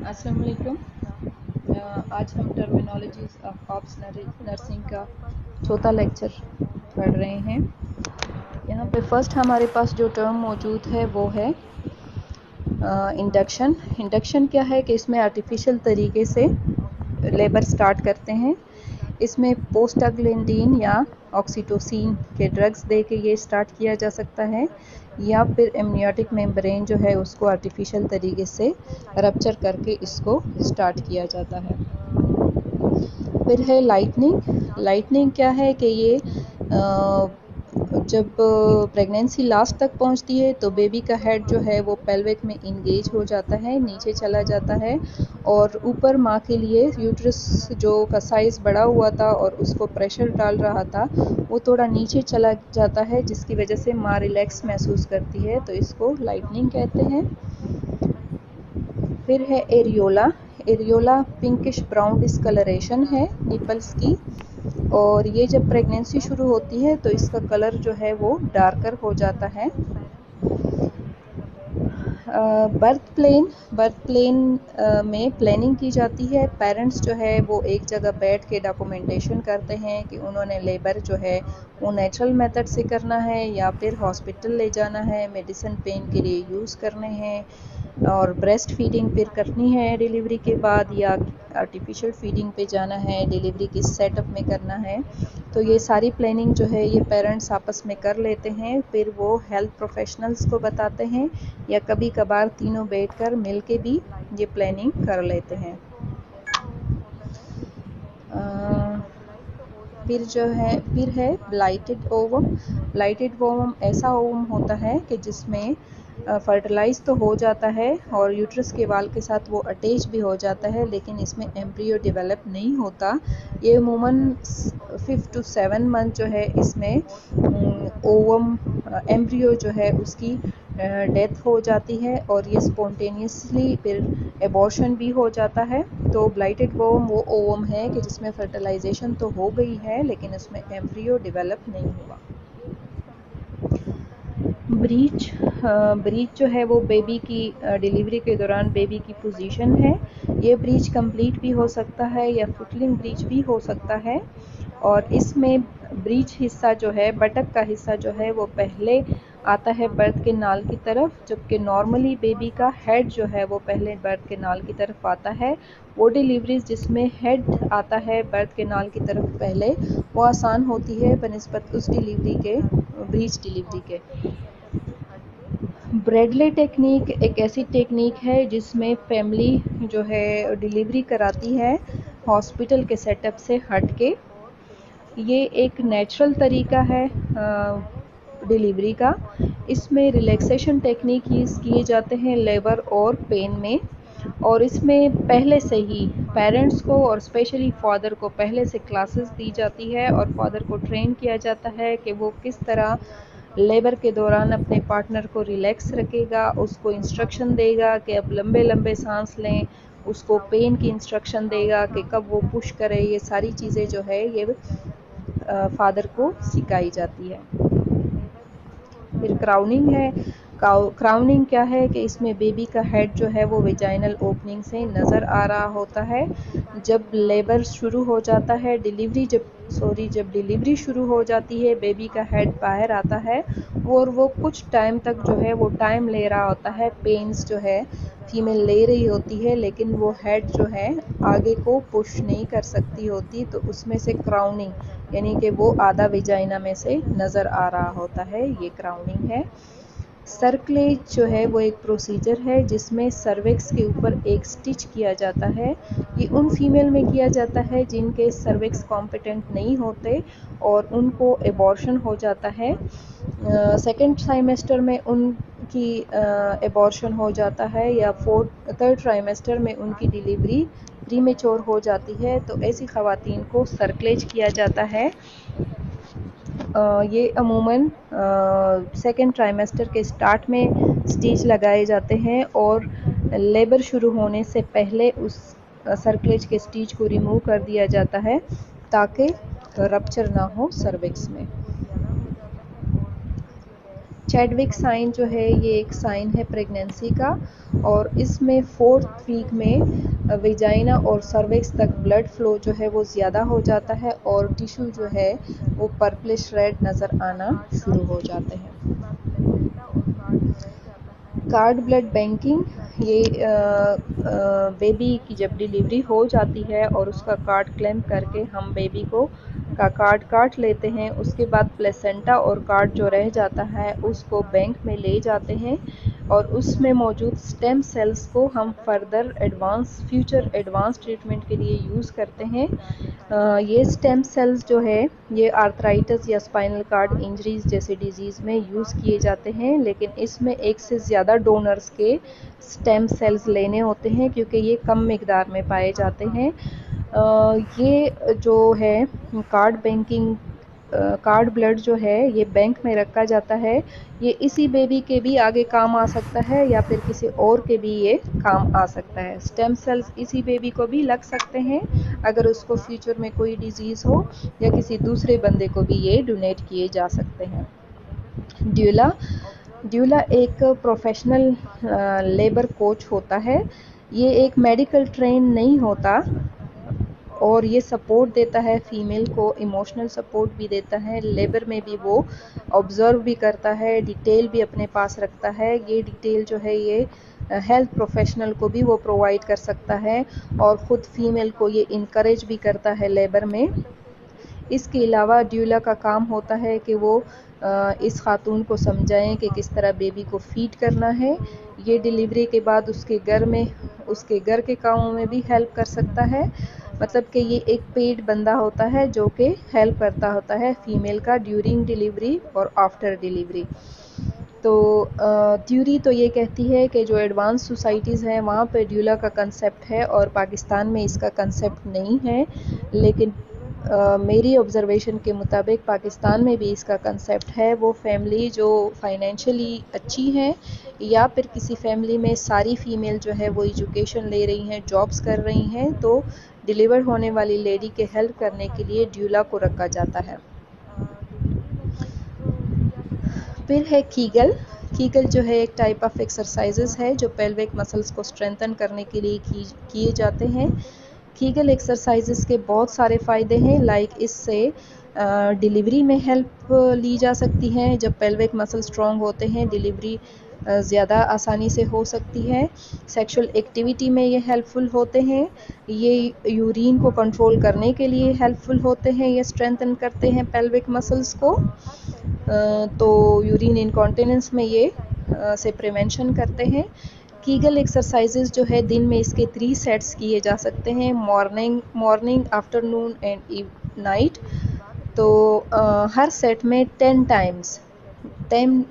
अस्सलाम वालेकुम। आज हम टर्मिनोलॉजीज ऑफ ऑप्स नर्सिंग का चौथा लेक्चर पढ़ रहे हैं। यहाँ पे फर्स्ट हमारे पास जो टर्म मौजूद है वो है इंडक्शन। इंडक्शन क्या है कि इसमें आर्टिफिशियल तरीके से लेबर स्टार्ट करते हैं। इसमें पोस्टाग्लैंडिन या ऑक्सीटोसिन के ड्रग्स दे के ये स्टार्ट किया जा सकता है, या फिर एमनियोटिक मेम्ब्रेन जो है उसको आर्टिफिशियल तरीके से रप्चर करके इसको स्टार्ट किया जाता है। फिर है लाइटनिंग। लाइटनिंग क्या है कि ये जब प्रेगनेंसी लास्ट तक पहुंचती है तो बेबी का हेड जो है वो पेल्विक में इंगेज हो जाता है, नीचे चला जाता है, और ऊपर माँ के लिए यूट्रस जो का साइज़ बड़ा हुआ था और उसको प्रेशर डाल रहा था वो थोड़ा नीचे चला जाता है, जिसकी वजह से माँ रिलैक्स महसूस करती है, तो इसको लाइटनिंग कहते हैं। फिर है areola. Areola pinkish brown discoloration है निपल्स की, और ये जब प्रेगनेंसी शुरू होती है तो इसका कलर जो है वो डार्कर हो जाता है। बर्थ प्लेन में प्लानिंग की जाती है। पेरेंट्स जो है वो एक जगह बैठ के डॉक्यूमेंटेशन करते हैं कि उन्होंने लेबर जो है वो नेचुरल मेथड से करना है या फिर हॉस्पिटल ले जाना है, मेडिसिन पेन के लिए यूज़ करने हैं, और ब्रेस्ट फीडिंग फिर करनी है डिलीवरी के बाद, या आर्टिफिशियल फीडिंग पे जाना है, डिलीवरी किस सेटअप में करना है। तो ये सारी प्लानिंग जो है ये पेरेंट्स आपस में कर लेते हैं, फिर वो हेल्थ प्रोफेशनल्स को बताते हैं, या कभी कभार तीनों बैठकर मिल के भी ये प्लानिंग कर लेते हैं। फिर है ब्लाइटेड ओवम। ब्लाइटेड ओवम ऐसा ओवम होता है कि जिसमें फर्टिलाइज तो हो जाता है और यूट्रस के वाल के साथ वो अटैच भी हो जाता है, लेकिन इसमें एम्ब्रियो डेवलप नहीं होता। ये अमूमन 5 to 7 मंथ जो है इसमें ओवम एम्ब्रियो जो है उसकी डेथ हो जाती है, और ये स्पॉन्टेनियसली फिर एबॉर्शन भी हो जाता है। तो ब्लाइटेड ओवम वो ओवम है कि जिसमें फर्टिलाइजेशन तो हो गई है लेकिन उसमें एम्ब्रियो डेवलप नहीं हुआ। ब्रीच। ब्रीच जो है वो बेबी की डिलीवरी के दौरान बेबी की पोजीशन है। ये ब्रीच कंप्लीट भी हो सकता है या फुटलिंग ब्रीच भी हो सकता है, और इसमें ब्रीच हिस्सा जो है, बटक का हिस्सा जो है वो पहले आता है बर्थ के नाल की तरफ, जबकि नॉर्मली बेबी का हेड जो है वो पहले बर्थ के नाल की तरफ आता है। वो डिलीवरीज जिसमें हेड आता है बर्थ के नाल की तरफ पहले, वो आसान होती है बनिस्बत उस डिलीवरी के, ब्रीच डिलीवरी के। ब्रेडले टेक्निक एक ऐसी टेक्निक है जिसमें फैमिली जो है डिलीवरी कराती है हॉस्पिटल के सेटअप से हट के। ये एक नेचुरल तरीका है डिलीवरी का। इसमें रिलैक्सेशन टेक्निक यूज़ किए जाते हैं लेबर और पेन में, और इसमें पहले से ही पेरेंट्स को और स्पेशली फादर को पहले से क्लासेस दी जाती है, और फादर को ट्रेन किया जाता है कि वो किस तरह लेबर के दौरान अपने पार्टनर को रिलैक्स रखेगा, उसको इंस्ट्रक्शन देगा कि अब लंबे लंबे सांस लें, उसको पेन की इंस्ट्रक्शन देगा कि कब वो पुश करे। ये सारी चीज़ें जो है ये फादर को सिखाई जाती है। फिर क्राउनिंग है। क्राउनिंग क्या है कि इसमें बेबी का हेड जो है वो वेजाइनल ओपनिंग से नज़र आ रहा होता है। जब लेबर शुरू हो जाता है, जब डिलीवरी शुरू हो जाती है बेबी का हेड बाहर आता है, और वो कुछ टाइम तक जो है वो टाइम ले रहा होता है, पेन्स जो है फीमेल ले रही होती है, लेकिन वो हेड जो है आगे को पुश नहीं कर सकती होती, तो उसमें से क्राउनिंग यानी कि वो आधा वेजाइना में से नज़र आ रहा होता है, ये क्राउनिंग है। सर्कलेज जो है वो एक प्रोसीजर है जिसमें सर्विक्स के ऊपर एक स्टिच किया जाता है। ये उन फीमेल में किया जाता है जिनके सर्विक्स कॉम्पिटेंट नहीं होते और उनको एबॉर्शन हो जाता है। सेकेंड ट्राइमेस्टर में उनकी एबॉर्शन हो जाता है, या थर्ड ट्राइमेस्टर में उनकी डिलीवरी प्रीमेच्योर हो जाती है, तो ऐसी ख़वातीन को सर्कलेज किया जाता है। ये अमूमन सेकेंड ट्राइमेस्टर के स्टार्ट में स्टिच लगाए जाते हैं, और लेबर शुरू होने से पहले उस सर्कलेज के स्टिच को रिमूव कर दिया जाता है ताकि रप्चर ना हो सर्विक्स में। चैडविक साइन जो है ये एक साइन है प्रेगनेंसी का, और इसमें 4th वीक में वेजाइना और सर्विक्स तक ब्लड फ्लो जो है वो ज़्यादा हो जाता है और टिश्यू जो है वो पर्पलिश रेड नज़र आना शुरू हो जाते हैं। कार्ड ब्लड बैंकिंग, ये बेबी की जब डिलीवरी हो जाती है और उसका कार्ड क्लेम करके हम बेबी को का कार्ड काट लेते हैं, उसके बाद प्लेसेंटा और कार्ड जो रह जाता है उसको बैंक में ले जाते हैं और उसमें मौजूद स्टेम सेल्स को हम फर्दर फ्यूचर एडवांस ट्रीटमेंट के लिए यूज़ करते हैं। ये स्टेम सेल्स जो है ये आर्थराइटिस या स्पाइनल कार्ड इंजरीज जैसे डिजीज़ में यूज़ किए जाते हैं, लेकिन इसमें एक से ज़्यादा डोनर्स के स्टेम सेल्स लेने होते हैं क्योंकि ये कम मिकदार में पाए जाते हैं। ये जो है कार्ड बैंकिंग, कार्ड ब्लड जो है ये बैंक में रखा जाता है। ये इसी बेबी के भी आगे काम आ सकता है या फिर किसी और के भी ये काम आ सकता है। स्टेम सेल्स इसी बेबी को भी लग सकते हैं अगर उसको फ्यूचर में कोई डिजीज़ हो, या किसी दूसरे बंदे को भी ये डोनेट किए जा सकते हैं। ड्यूला ड्यूला एक प्रोफेशनल लेबर कोच होता है। ये एक मेडिकल ट्रेन नहीं होता और ये सपोर्ट देता है फीमेल को, इमोशनल सपोर्ट भी देता है, लेबर में भी वो ऑब्ज़र्व भी करता है, डिटेल भी अपने पास रखता है। ये डिटेल जो है ये हेल्थ प्रोफेशनल को भी वो प्रोवाइड कर सकता है और ख़ुद फीमेल को ये इनकरेज भी करता है लेबर में। इसके अलावा ड्यूला का काम होता है कि वो इस खातून को समझाएं कि किस तरह बेबी को फीड करना है। ये डिलीवरी के बाद उसके घर के कामों में भी हेल्प कर सकता है, मतलब कि ये एक पेड बंदा होता है जो कि हेल्प करता होता है फीमेल का ड्यूरिंग डिलीवरी और आफ्टर डिलीवरी। तो थ्योरी तो ये कहती है कि जो एडवांस सोसाइटीज़ हैं वहाँ पे ड्यूला का कंसेप्ट है और पाकिस्तान में इसका कंसेप्ट नहीं है, लेकिन मेरी ऑब्ज़र्वेशन के मुताबिक पाकिस्तान में भी इसका कंसेप्ट है। वो फैमिली जो फाइनेंशियली अच्छी है या फिर किसी फैमिली में सारी फीमेल जो है वो एजुकेशन ले रही हैं, जॉब्स कर रही हैं, तो डिलीवर होने वाली लेडी के हेल्प करने के लिए ड्यूला को रखा जाता है। फिर है कीगल जो है एक टाइप ऑफ एक्सरसाइजेस है जो पेल्विक मसल्स को स्ट्रेंथन करने के लिए किए जाते हैं। कीगल एक्सरसाइजेस के बहुत सारे फ़ायदे हैं, लाइक इससे डिलीवरी में हेल्प ली जा सकती है। जब पेल्विक मसल स्ट्रॉन्ग होते हैं डिलीवरी ज़्यादा आसानी से हो सकती है। सेक्सुअल एक्टिविटी में ये हेल्पफुल होते हैं। ये यूरिन को कंट्रोल करने के लिए हेल्पफुल होते हैं, ये स्ट्रेंथन करते हैं पेल्विक मसल्स को। तो यूरिन इनकॉन्टिनेंस में ये से प्रिवेंशन करते हैं। कीगल एक्सरसाइजेज जो है दिन में इसके 3 सेट्स किए जा सकते हैं, मॉर्निंग आफ्टरनून एंड नाइट। तो हर सेट में 10 टाइम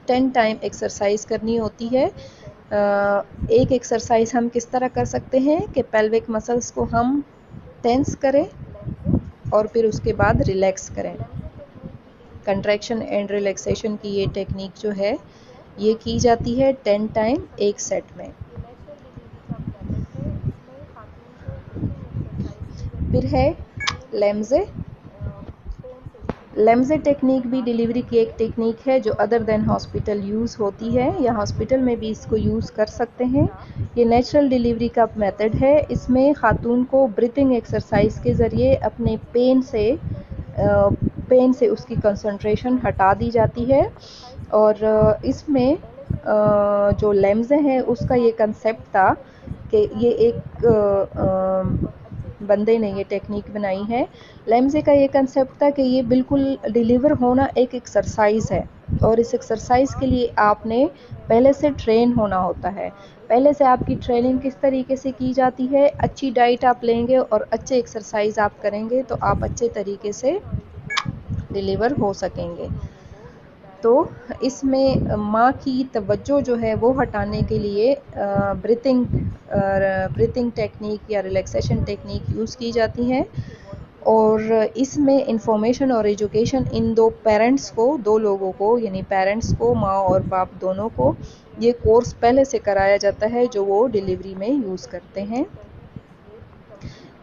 एक्सरसाइज करनी होती है। एक एक्सरसाइज हम किस तरह कर सकते हैं कि पेल्विक मसल्स को हम टेंस करें और फिर उसके बाद रिलैक्स करें। कंट्रैक्शन एंड रिलैक्सेशन की ये टेक्निक जो है ये की जाती है 10 टाइम एक सेट में। फिर है लेम्जे टेक्निक भी डिलीवरी की एक टेक्निक है जो अदर देन हॉस्पिटल यूज़ होती है, या हॉस्पिटल में भी इसको यूज़ कर सकते हैं। ये नेचुरल डिलीवरी का मेथड है। इसमें खातून को ब्रीथिंग एक्सरसाइज के ज़रिए अपने पेन से उसकी कंसंट्रेशन हटा दी जाती है। और इसमें जो लेम्जे हैं उसका ये कंसेप्ट था कि ये एक बंदे ने ये टेक्निक बनाई है। लेम्जे का ये कंसेप्ट था कि ये बिल्कुल डिलीवर होना एक एक्सरसाइज है और इस एक्सरसाइज के लिए आपने पहले से ट्रेन होना होता है। पहले से आपकी ट्रेनिंग किस तरीके से की जाती है, अच्छी डाइट आप लेंगे और अच्छे एक्सरसाइज आप करेंगे तो आप अच्छे तरीके से डिलीवर हो सकेंगे। तो इसमें माँ की तवज्जो जो है वो हटाने के लिए ब्रीथिंग टेक्निक या रिलैक्सेशन टेक्निक यूज़ की जाती है। और इसमें इंफॉर्मेशन और एजुकेशन इन दो लोगों को यानी पेरेंट्स को, माँ और बाप दोनों को ये कोर्स पहले से कराया जाता है जो वो डिलीवरी में यूज़ करते हैं।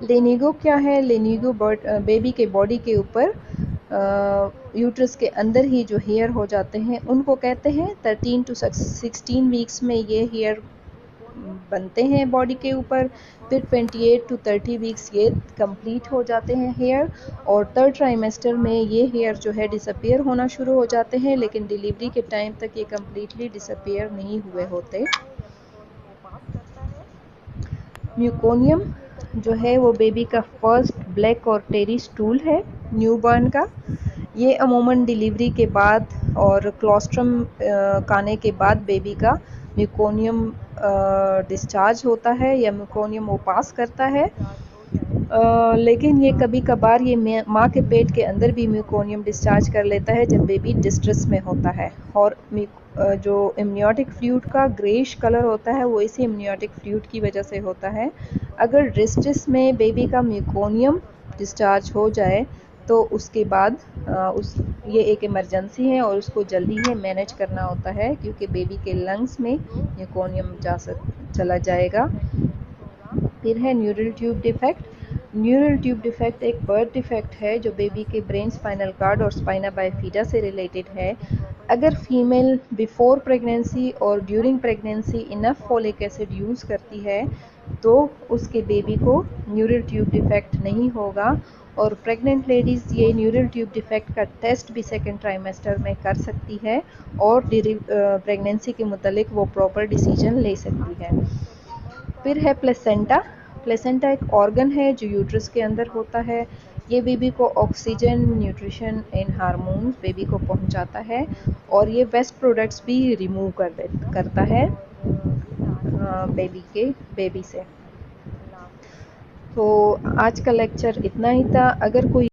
लेनिगो क्या है? लेनिगो बेबी के बॉडी के ऊपर यूट्रस के अंदर ही जो हेयर हो जाते हैं उनको कहते हैं। 13 टू 16 वीक्स में ये हेयर बनते हैं बॉडी के ऊपर। फिर 28 टू 30 वीक्स ये कंप्लीट हो जाते हैं हेयर, और थर्ड ट्राइमेस्टर में ये हेयर जो है डिसअपियर होना शुरू हो जाते हैं, लेकिन डिलीवरी के टाइम तक ये कम्प्लीटली डिसअपियर नहीं हुए होते। म्यूकोनियम जो है वो बेबी का फर्स्ट ब्लैक और टेरी स्टूल है न्यूबॉर्न का। ये अमूमन डिलीवरी के बाद और क्लोस्ट्रम खाने के बाद बेबी का म्यूकोनियम डिस्चार्ज होता है या म्यूकोनियम वो पास करता है। लेकिन ये कभी कभार ये माँ के पेट के अंदर भी म्यूकोनियम डिस्चार्ज कर लेता है जब बेबी डिस्ट्रेस में होता है। और जो इम्नियोटिक फ्लूइड का ग्रेश कलर होता है वो इसी इम्नियोटिक फ्लूइड की वजह से होता है। अगर डिस्ट्रेस में बेबी का म्यूकोनियम डिस्चार्ज हो जाए तो उसके बाद ये एक इमरजेंसी है और उसको जल्दी ही मैनेज करना होता है, क्योंकि बेबी के लंग्स में म्यूकोनियम चला जाएगा। फिर है neural tube defect. Neural tube defect एक बर्थ डिफेक्ट है जो बेबी के ब्रेन, स्पाइनल कार्ड और स्पाइना बाइफिडा से रिलेटेड है। अगर फीमेल बिफोर प्रेगनेंसी और during pregnancy enough folic acid use करती है तो उसके बेबी को न्यूरल ट्यूब डिफेक्ट नहीं होगा। और प्रेग्नेंट लेडीज़ ये न्यूरल ट्यूब डिफेक्ट का टेस्ट भी सेकेंड ट्राइमेस्टर में कर सकती है और प्रेगनेंसी के मुतालिक वो प्रॉपर डिसीजन ले सकती है। फिर है प्लेसेंटा। प्लेसेंटा एक ऑर्गन है जो यूट्रस के अंदर होता है। ये बेबी को oxygen, nutrition and hormones baby को पहुंचाता है और ये वेस्ट प्रोडक्ट्स भी रिमूव करता है बेबी से। तो आज का लेक्चर इतना ही था। अगर कोई